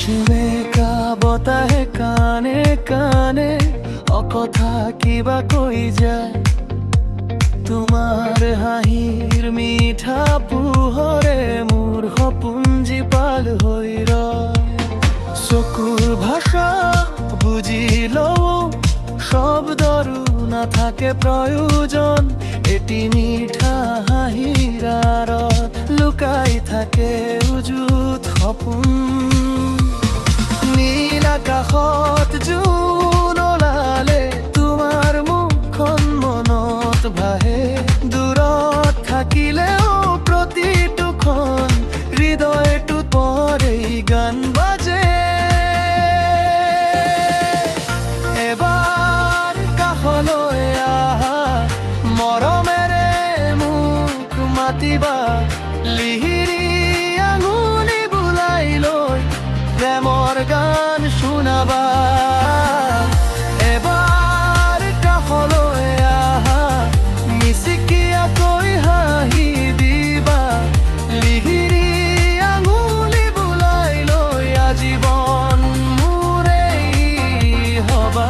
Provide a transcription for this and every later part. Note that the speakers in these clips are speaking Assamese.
সেমেকা বতাহে কানে কানে অকথা কিবা কৈ যায় তোমাৰ হাঁহিৰ মিঠা পোহৰে মোৰ সপোন জীপাল হৈ ৰয় চকুৰ ভাষা বুজি লওঁ শব্দৰো নাথাকে প্ৰয়োজন এটি মিঠা হাঁহিৰ আঁৰত লুকাই থাকে উজুত সপোন নীল আকাশত জোন ওলালে তোমাৰ মুখখন মনত ভাহে দূৰত থাকিলেও প্ৰতিটোখন হৃদয়টোত পৰে গান বাজে এবাৰ কাষলৈ আহা মৰমেৰে মোক মাতিবা লিহিৰি আঙুলি বুলাই লৈ প্ৰেমৰ গান শুনাবা এবাৰ কাষলৈ আহা মিচিকিয়াকৈ হাঁহি দিবা লিহিৰি আঙুলি বুলাই লৈ আজীৱন মোৰেই হবা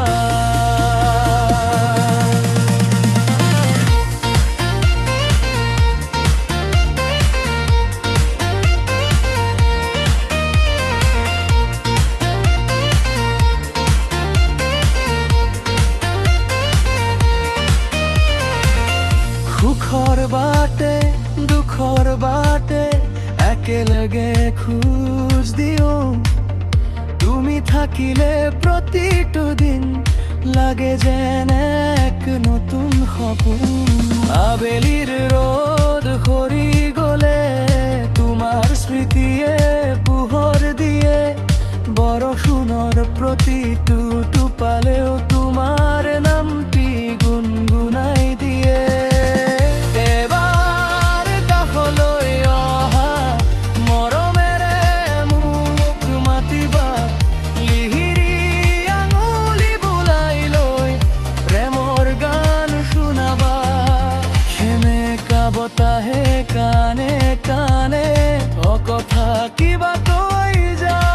সুখৰ বাটে দুখৰ বাটে একেলগে খোজ দিওঁ তুমি থাকিলে প্ৰতিটো দিন লাগে যেন এক নতুন সপোন আবেলিৰ ৰ'দ সৰি গ'লে তোমাৰ স্মৃতিয়ে পোহৰ দিয়ে বৰষুণৰ প্ৰতিটো টোপালেও তোমাৰ নামটি গুণগুণাই দিয়ে বতাহে কানে কানে অকথা কিবা কৈ যায়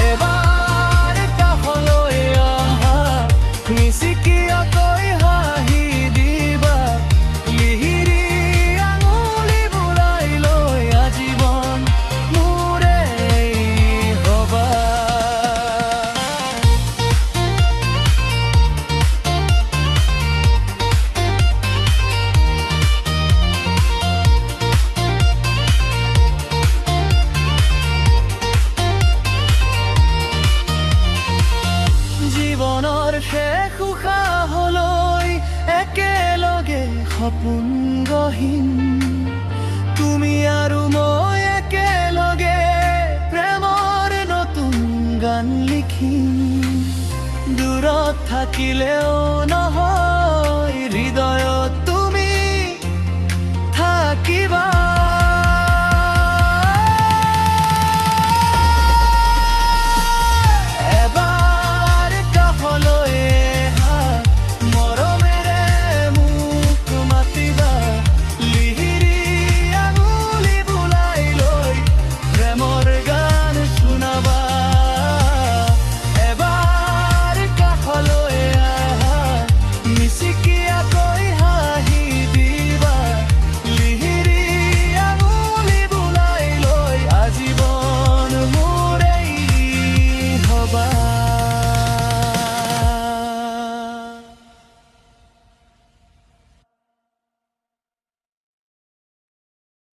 এবাৰ কাষলৈ অহা মিচিকিয়াকৈ হাঁহি দিবা লিহিৰি আঙুলি বুলাই লৈ আজীৱন মোৰেই হবা জীৱনৰ শেষ উশাহলৈ একেলগে সপোন গঢ়িম তুমি আৰু মই একেলগে প্ৰেমৰ নতুন গান লিখিম দূৰত থাকিলেও নহয়